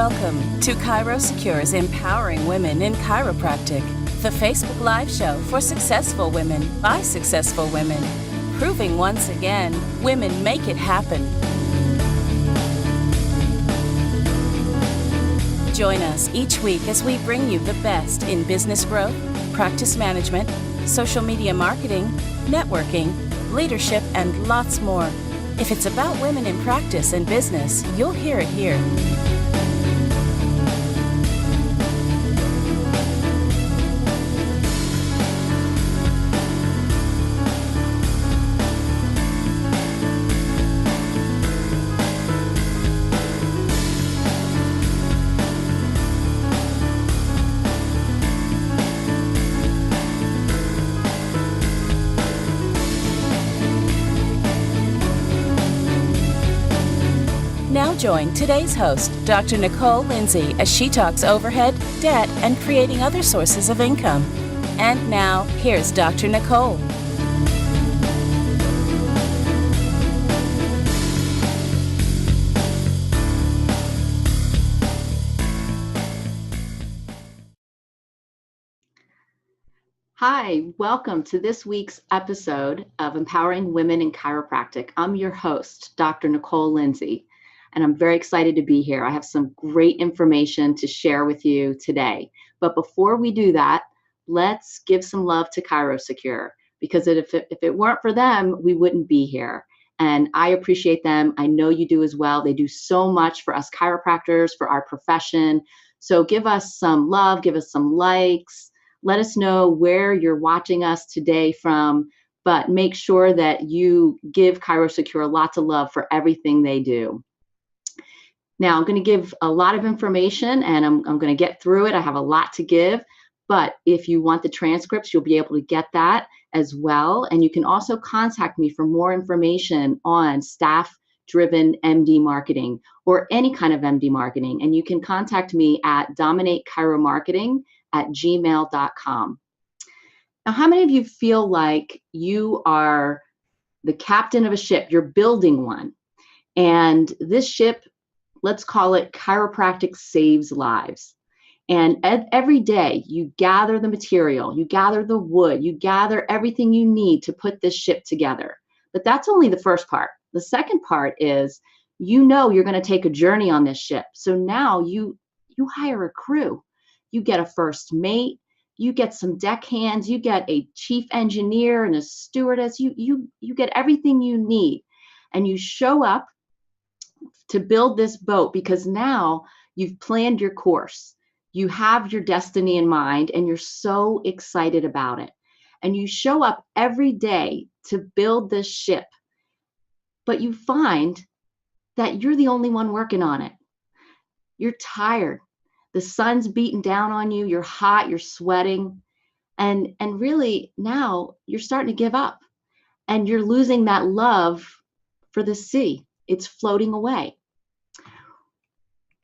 Welcome to ChiroSecure's Empowering Women in Chiropractic, the Facebook Live show for successful women by successful women, proving once again women make it happen. Join us each week as we bring you the best in business growth, practice management, social media marketing, networking, leadership, and lots more. If it's about women in practice and business, you'll hear it here. Now join today's host, Dr. Nicole Lindsey, as she talks overhead, debt, and creating other sources of income. And now, here's Dr. Nicole. Hi, welcome to this week's episode of Empowering Women in Chiropractic. I'm your host, Dr. Nicole Lindsey, and I'm very excited to be here. I have some great information to share with you today. But before we do that, let's give some love to ChiroSecure, because if it weren't for them, we wouldn't be here. And I appreciate them. I know you do as well. They do so much for us chiropractors, for our profession. So give us some love, give us some likes. Let us know where you're watching us today from, but make sure that you give ChiroSecure lots of love for everything they do. Now, I'm going to give a lot of information, and I'm going to get through it. I have a lot to give, but if you want the transcripts, you'll be able to get that as well. And you can also contact me for more information on staff-driven MD marketing or any kind of MD marketing. And you can contact me at dominatechiromarketing@gmail.com. Now, how many of you feel like you are the captain of a ship? You're building one. And this ship, let's call it chiropractic saves lives. And every day you gather the material, you gather the wood, you gather everything you need to put this ship together. But that's only the first part. The second part is, you know, you're going to take a journey on this ship. So now you hire a crew. You get a first mate, you get some deckhands, you get a chief engineer and a stewardess, you get everything you need. And you show up to build this boat because now you've planned your course. You have your destiny in mind and you're so excited about it. And you show up every day to build this ship, but you find that you're the only one working on it. You're tired. The sun's beating down on you. You're hot, you're sweating. And really now you're starting to give up and you're losing that love for the sea. It's floating away.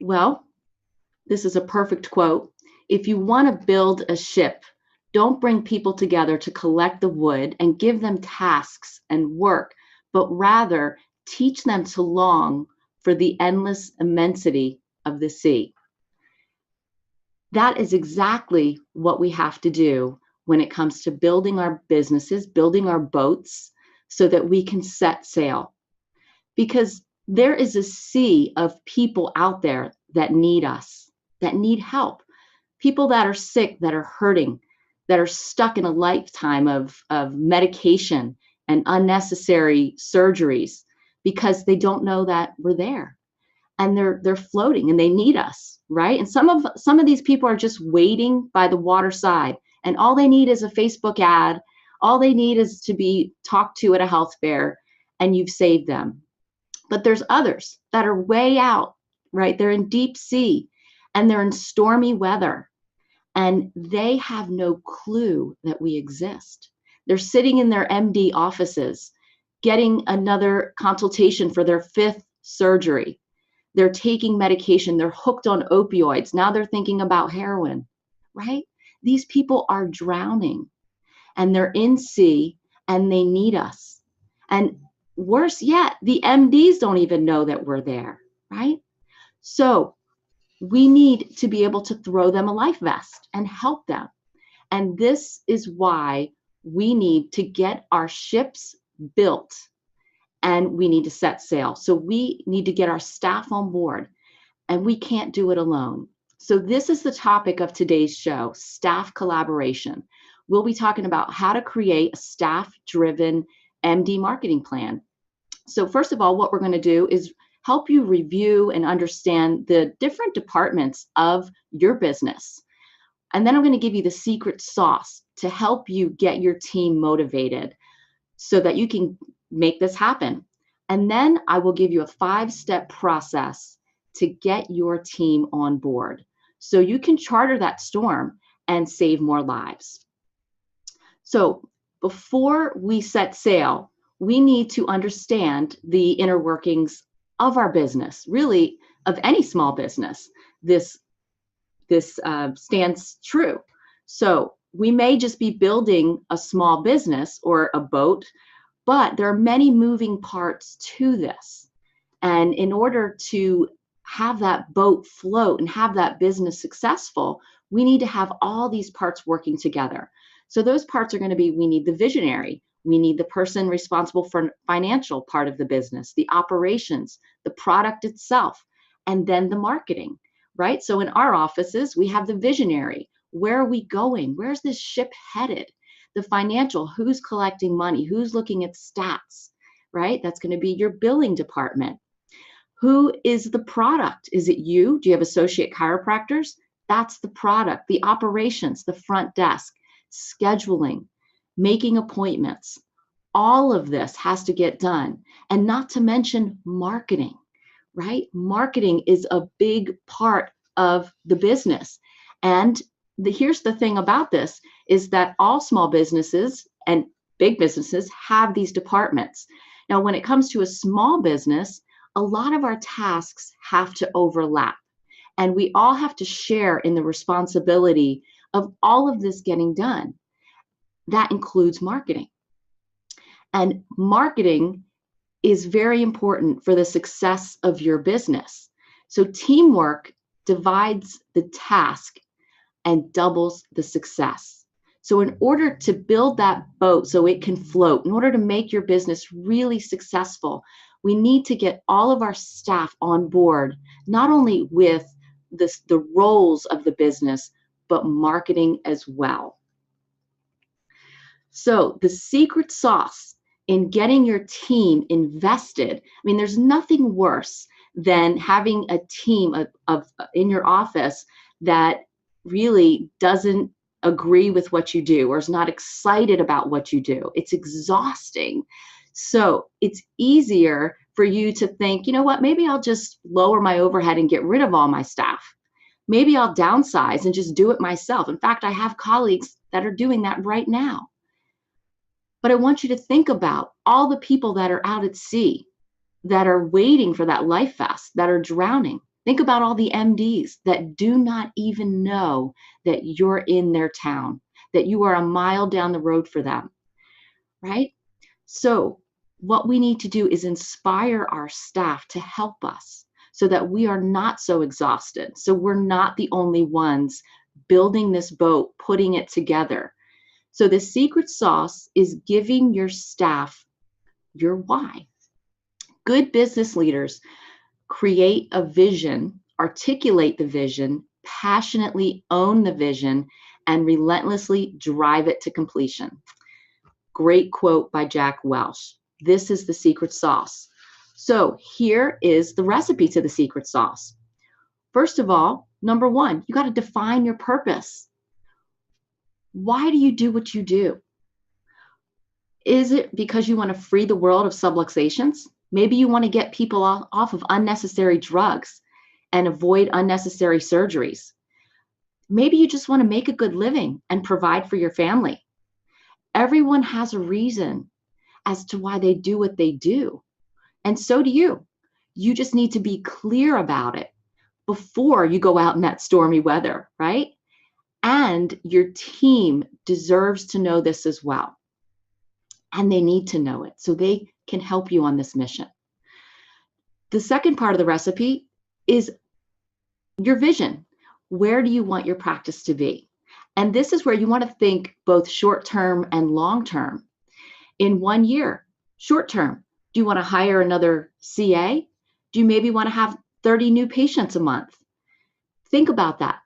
Well, this is a perfect quote. If you want to build a ship, don't bring people together to collect the wood and give them tasks and work, but rather teach them to long for the endless immensity of the sea. That is exactly what we have to do when it comes to building our businesses, building our boats, so that we can set sail. Because there is a sea of people out there that need us, that need help. People that are sick, that are hurting, that are stuck in a lifetime of medication and unnecessary surgeries because they don't know that we're there. And they're floating and they need us, right? And some of these people are just waiting by the waterside, and all they need is a Facebook ad. All they need is to be talked to at a health fair, and you've saved them. But there's others that are way out, right? They're in deep sea and they're in stormy weather, and they have no clue that we exist. They're sitting in their MD offices, getting another consultation for their 5th surgery. They're taking medication. They're hooked on opioids. Now they're thinking about heroin, right? These people are drowning and they're in sea and they need us. And worse yet, the MDs don't even know that we're there, right? So we need to be able to throw them a life vest and help them. And this is why we need to get our ships built and we need to set sail. So we need to get our staff on board, and we can't do it alone. So this is the topic of today's show, staff collaboration. We'll be talking about how to create a staff-driven MD marketing plan. So first of all, what we're going to do is help you review and understand the different departments of your business. And then I'm going to give you the secret sauce to help you get your team motivated so that you can make this happen. And then I will give you a 5-step process to get your team on board so you can charter that storm and save more lives. So before we set sail, we need to understand the inner workings of our business, really of any small business. This stands true. So we may just be building a small business or a boat, but there are many moving parts to this. And in order to have that boat float and have that business successful, we need to have all these parts working together. So those parts are going to be, we need the visionary, we need the person responsible for financial part of the business, the operations, the product itself, and then the marketing, right? So in our offices, we have the visionary. Where are we going? Where's this ship headed? The financial, who's collecting money? Who's looking at stats, right? That's going to be your billing department. Who is the product? Is it you? Do you have associate chiropractors? That's the product. The operations, the front desk, scheduling, making appointments. All of this has to get done. And not to mention marketing, right? Marketing is a big part of the business. And here's the thing about this is that all small businesses and big businesses have these departments. Now, when it comes to a small business, a lot of our tasks have to overlap, and we all have to share in the responsibility of all of this getting done. That includes marketing. And marketing is very important for the success of your business. So teamwork divides the task and doubles the success. So in order to build that boat so it can float, in order to make your business really successful, we need to get all of our staff on board, not only with the roles of the business, but marketing as well. So the secret sauce in getting your team invested, I mean, there's nothing worse than having a team in your office that really doesn't agree with what you do or is not excited about what you do. It's exhausting. So it's easier for you to think, you know what, maybe I'll just lower my overhead and get rid of all my staff. Maybe I'll downsize and just do it myself. In fact, I have colleagues that are doing that right now. But I want you to think about all the people that are out at sea, that are waiting for that life vest, that are drowning. Think about all the MDs that do not even know that you're in their town, that you are a mile down the road for them, right? So what we need to do is inspire our staff to help us so that we are not so exhausted. So we're not the only ones building this boat, putting it together. So the secret sauce is giving your staff your why. Good business leaders create a vision, articulate the vision, passionately own the vision, and relentlessly drive it to completion. Great quote by Jack Welch. This is the secret sauce. So here is the recipe to the secret sauce. First of all, number one, you got to define your purpose. Why do you do what you do? Is it because you want to free the world of subluxations? Maybe you want to get people off of unnecessary drugs and avoid unnecessary surgeries. Maybe you just want to make a good living and provide for your family. Everyone has a reason as to why they do what they do. And so do you. You just need to be clear about it before you go out in that stormy weather, right? And your team deserves to know this as well. And they need to know it so they can help you on this mission. The second part of the recipe is your vision. Where do you want your practice to be? And this is where you want to think both short term and long term. In 1 year, short term, do you want to hire another CA? Do you maybe want to have 30 new patients a month? Think about that.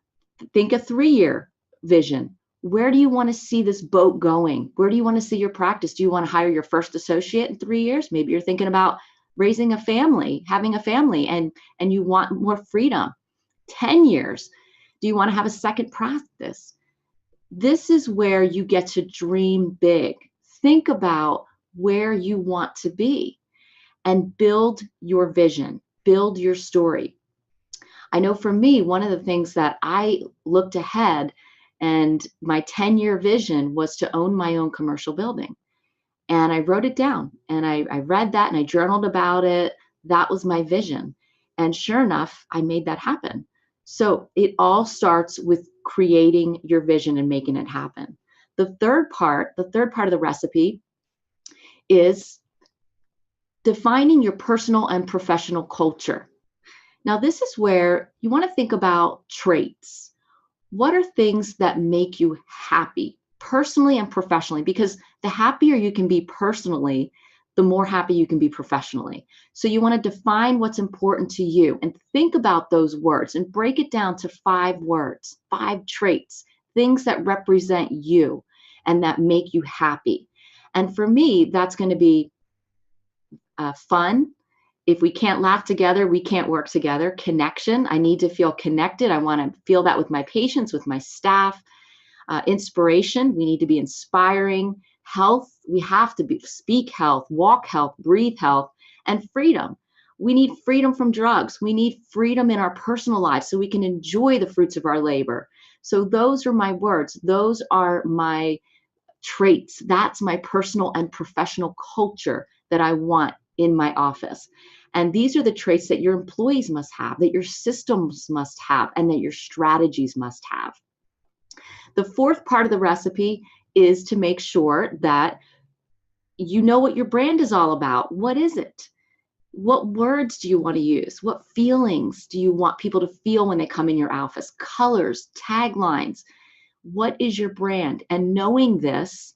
Think a 3-year vision. Where do you want to see this boat going? Where do you want to see your practice? Do you want to hire your first associate in 3 years? Maybe you're thinking about raising a family, having a family, and you want more freedom. 10 years, do you want to have a second practice? This is where you get to dream big. Think about where you want to be and build your vision, build your story. I know for me, one of the things that I looked ahead, and my 10-year vision was to own my own commercial building. And I wrote it down, and I read that, and I journaled about it. That was my vision. And sure enough, I made that happen. So it all starts with creating your vision and making it happen. The third part of the recipe is defining your personal and professional culture. Now, this is where you want to think about traits. What are things that make you happy, personally and professionally? Because the happier you can be personally, the more happy you can be professionally. So you want to define what's important to you and think about those words and break it down to 5 words, 5 traits, things that represent you and that make you happy. And for me, that's going to be fun. If we can't laugh together, we can't work together. Connection. I need to feel connected. I want to feel that with my patients, with my staff. Inspiration. We need to be inspiring. Health. We have to speak health, walk health, breathe health, and freedom. We need freedom from drugs. We need freedom in our personal lives so we can enjoy the fruits of our labor. So those are my words. Those are my traits. That's my personal and professional culture that I want in my office. And these are the traits that your employees must have, that your systems must have, and that your strategies must have. The fourth part of the recipe is to make sure that you know what your brand is all about. What is it? What words do you want to use? What feelings do you want people to feel when they come in your office? Colors, taglines. What is your brand? And knowing this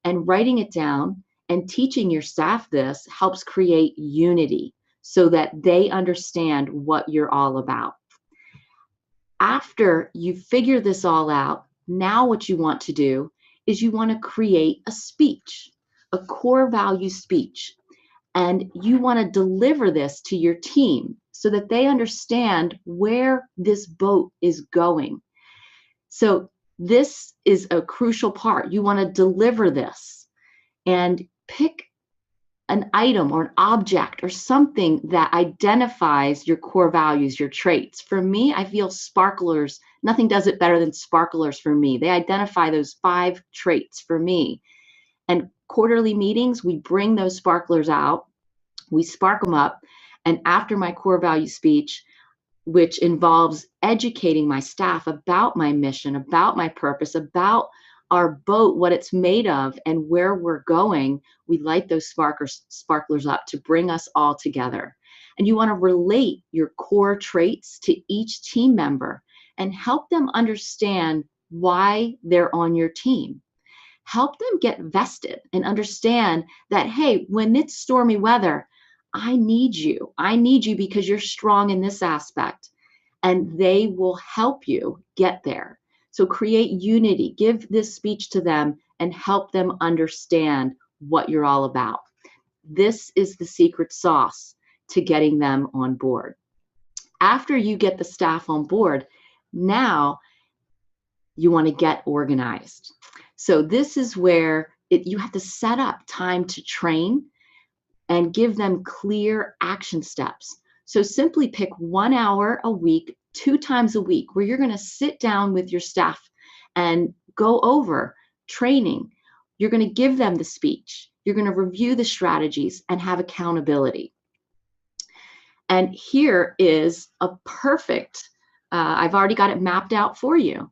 and writing it down and teaching your staff this helps create unity so that they understand what you're all about. After you figure this all out, now what you want to do is you want to create a speech, a core value speech. And you want to deliver this to your team so that they understand where this boat is going. So this is a crucial part. You want to deliver this and pick an item or an object or something that identifies your core values, your traits. For me, I feel sparklers, nothing does it better than sparklers for me. They identify those 5 traits for me. And quarterly meetings, we bring those sparklers out, we spark them up, and after my core value speech, which involves educating my staff about my mission, about my purpose, about our boat, what it's made of, and where we're going, we light those sparklers up to bring us all together. And you want to relate your core traits to each team member and help them understand why they're on your team. Help them get vested and understand that, hey, when it's stormy weather, I need you. I need you because you're strong in this aspect, and they will help you get there. So create unity, give this speech to them, and help them understand what you're all about. This is the secret sauce to getting them on board. After you get the staff on board, now you want to get organized. So this is where you have to set up time to train and give them clear action steps. So simply pick 1 hour a week, 2 times a week, where you're going to sit down with your staff and go over training. You're going to give them the speech. You're going to review the strategies and have accountability. And here is a perfect, I've already got it mapped out for you,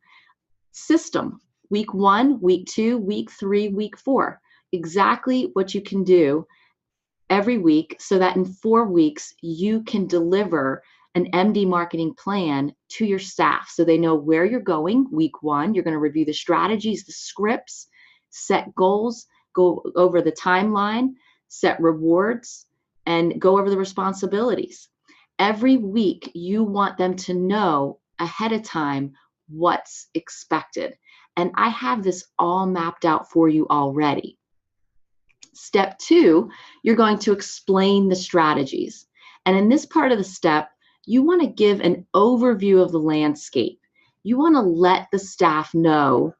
system. Week 1, week 2, week 3, week 4. Exactly what you can do every week so that in 4 weeks you can deliver an MD marketing plan to your staff so they know where you're going. Week 1, you're going to review the strategies, the scripts, set goals, go over the timeline, set rewards, and go over the responsibilities. Every week, you want them to know ahead of time what's expected. And I have this all mapped out for you already. Step 2, you're going to explain the strategies. And in this part of the step, you want to give an overview of the landscape. You want to let the staff know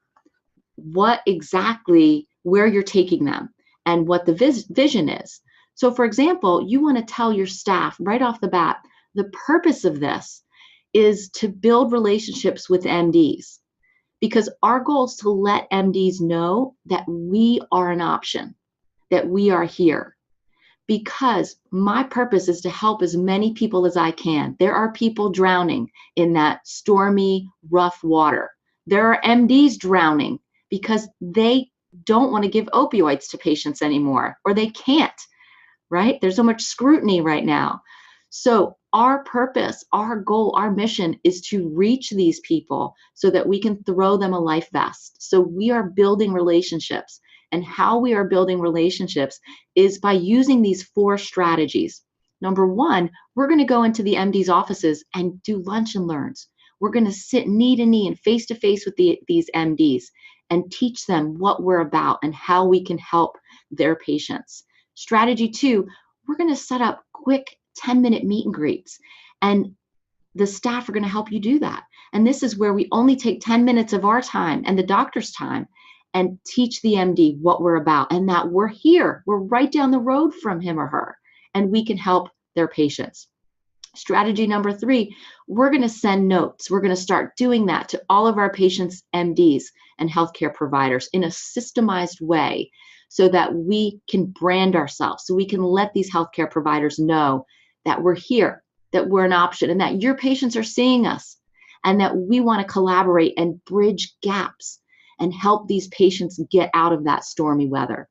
what exactly where you're taking them and what the vision is. So for example, you want to tell your staff right off the bat, the purpose of this is to build relationships with MDs, because our goal is to let MDs know that we are an option, that we are here. Because my purpose is to help as many people as I can. There are people drowning in that stormy, rough water. There are MDs drowning because they don't want to give opioids to patients anymore, or they can't, right? There's so much scrutiny right now. So our purpose, our goal, our mission is to reach these people so that we can throw them a life vest. So we are building relationships. And how we are building relationships is by using these 4 strategies. Number 1, we're going to go into the MD's offices and do lunch and learns. We're going to sit knee to knee and face to face with these MDs and teach them what we're about and how we can help their patients. Strategy 2, we're going to set up quick 10-minute meet and greets, and the staff are going to help you do that. And this is where we only take 10 minutes of our time and the doctor's time and teach the MD what we're about and that we're here. We're right down the road from him or her, and we can help their patients. Strategy number 3, we're going to send notes. We're going to start doing that to all of our patients' MDs and healthcare providers in a systemized way so that we can brand ourselves, so we can let these healthcare providers know that we're here, that we're an option, and that your patients are seeing us, and that we want to collaborate and bridge gaps and help these patients get out of that stormy weather.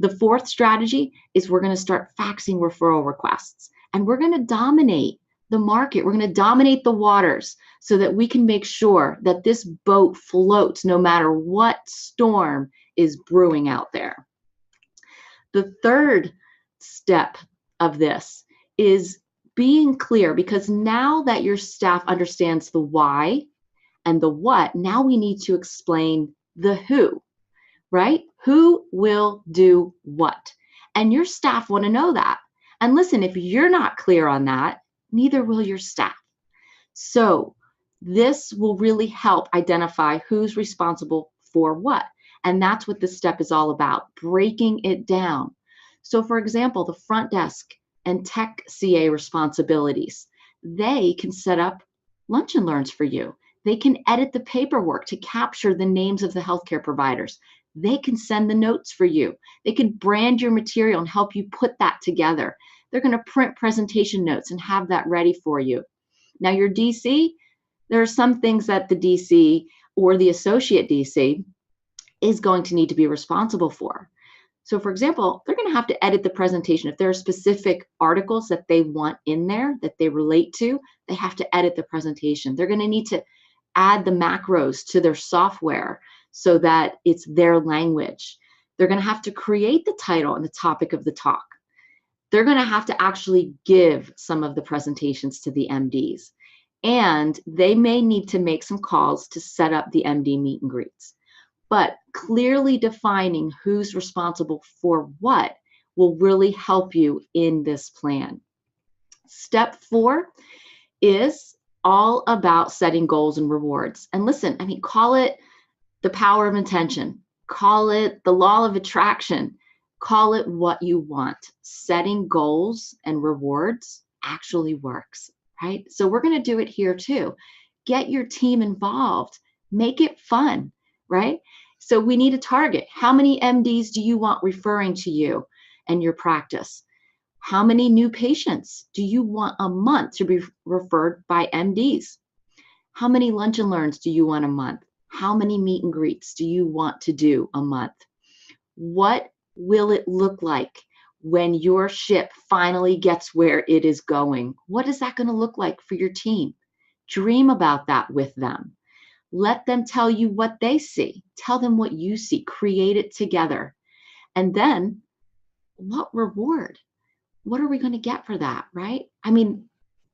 The 4th strategy is we're going to start faxing referral requests, and we're going to dominate the market. We're going to dominate the waters so that we can make sure that this boat floats no matter what storm is brewing out there. The 3rd step of this is being clear, because now that your staff understands the why and the what, now we need to explain the who, right? Who will do what? And your staff want to know that. And listen, if you're not clear on that, neither will your staff. So this will really help identify who's responsible for what. And that's what this step is all about, breaking it down. So for example, the front desk and tech CA responsibilities, they can set up lunch and learns for you. They can edit the paperwork to capture the names of the healthcare providers. They can send the notes for you. They can brand your material and help you put that together. They're going to print presentation notes and have that ready for you. Now your DC, there are some things that the DC or the associate DC is going to need to be responsible for. So for example, they're going to have to edit the presentation. If there are specific articles that they want in there that they relate to, they have to edit the presentation. They're going to need to add the macros to their software so that it's their language. They're going to have to create the title and the topic of the talk. They're going to have to actually give some of the presentations to the MDs. And they may need to make some calls to set up the MD meet and greets. But clearly defining who's responsible for what will really help you in this plan. Step 4 is all about setting goals and rewards. And listen, I mean, call it the power of intention, call it the law of attraction, call it what you want. Setting goals and rewards actually works, right? So we're going to do it here too. Get your team involved, make it fun, right? So we need a target. How many MDs do you want referring to you and your practice? How many new patients do you want a month to be referred by MDs? How many lunch and learns do you want a month? How many meet and greets do you want to do a month? What will it look like? when your ship finally gets where it is going? What is that going to look like for your team? Dream about that with them. Let them tell you what they see. Tell them what you see. Create it together. And then what reward? What are we going to get for that, right? I mean,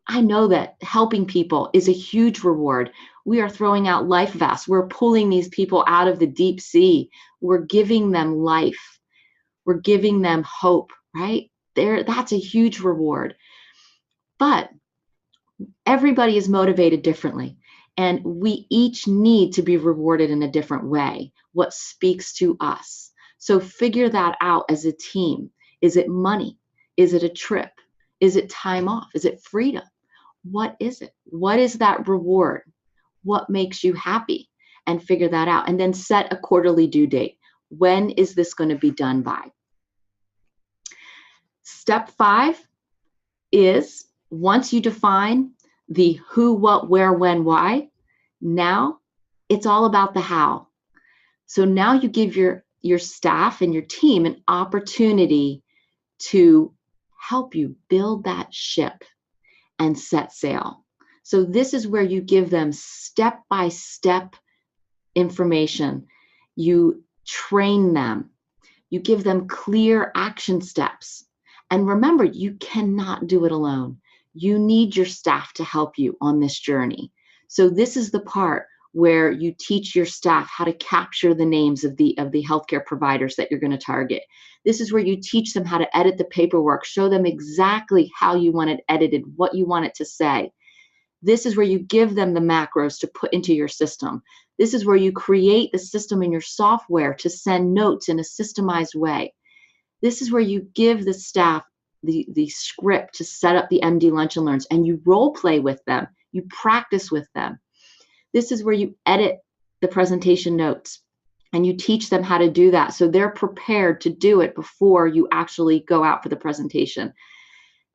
I know that helping people is a huge reward. We are throwing out life vests. We're pulling these people out of the deep sea. We're giving them life. We're giving them hope, right? That's a huge reward. But everybody is motivated differently, and we each need to be rewarded in a different way. What speaks to us? So figure that out as a team. Is it money? Is it a trip? Is it time off? Is it freedom? What is it? What is that reward? What makes you happy? And figure that out. And then set a quarterly due date. When is this going to be done by? Step 5 is, once you define the who, what, where, when, why, now it's all about the how. So now you give your staff and your team an opportunity to help you build that ship and set sail. So this is where you give them step-by-step information. You train them. You give them clear action steps. And remember, you cannot do it alone. You need your staff to help you on this journey. So this is the part where you teach your staff how to capture the names of the healthcare providers that you're going to target. This is where you teach them how to edit the paperwork, show them exactly how you want it edited, what you want it to say. This is where you give them the macros to put into your system. This is where you create the system in your software to send notes in a systemized way. This is where you give the staff the script to set up the MD Lunch and Learns, and you role play with them. You practice with them. This is where you edit the presentation notes, and you teach them how to do that so they're prepared to do it before you actually go out for the presentation.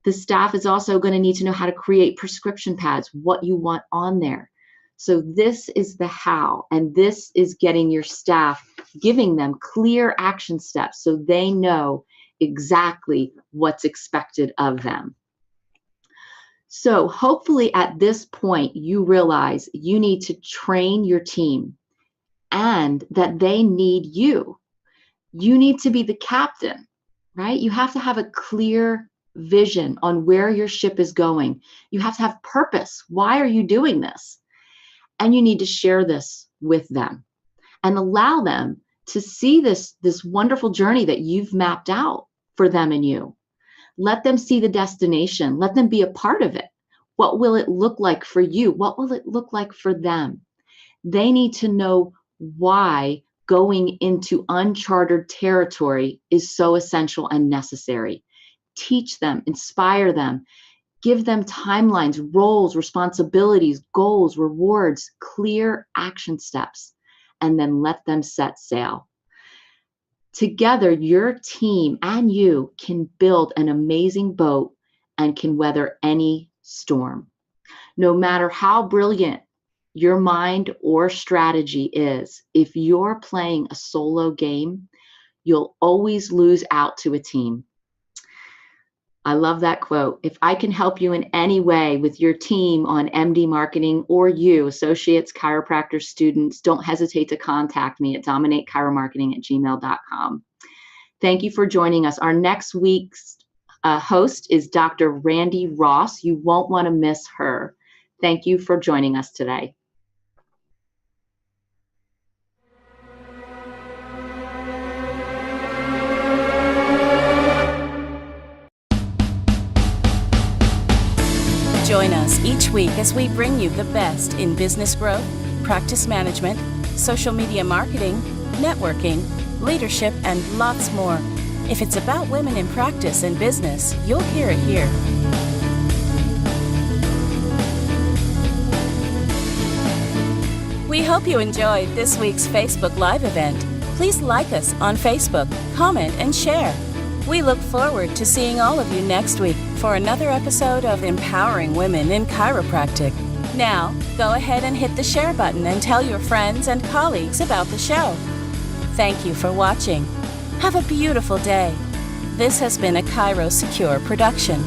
The staff is also going to need to know how to create prescription pads, what you want on there. So this is the how, and this is getting your staff, giving them clear action steps so they know exactly what's expected of them. So hopefully at this point, you realize you need to train your team and that they need you. You need to be the captain, right? You have to have a clear vision on where your ship is going. You have to have purpose. Why are you doing this? And you need to share this with them and allow them to see this wonderful journey that you've mapped out for them and you. Let them see the destination. Let them be a part of it. What will it look like for you? What will it look like for them? They need to know why going into uncharted territory is so essential and necessary. Teach them, inspire them, give them timelines, roles, responsibilities, goals, rewards, clear action steps, and then let them set sail. Together, your team and you can build an amazing boat and can weather any storm. No matter how brilliant your mind or strategy is, if you're playing a solo game, you'll always lose out to a team. I love that quote. If I can help you in any way with your team on MD marketing, or you, associates, chiropractors, students, don't hesitate to contact me at dominatechiromarketing@gmail.com. Thank you for joining us. Our next week's host is Dr. Randy Ross. You won't want to miss her. Thank you for joining us today. Join us each week as we bring you the best in business growth, practice management, social media marketing, networking, leadership, and lots more. If it's about women in practice and business, you'll hear it here. We hope you enjoyed this week's Facebook Live event. Please like us on Facebook, comment, and share. We look forward to seeing all of you next week for another episode of Empowering Women in Chiropractic. Now, go ahead and hit the share button and tell your friends and colleagues about the show. Thank you for watching. Have a beautiful day. This has been a ChiroSecure production.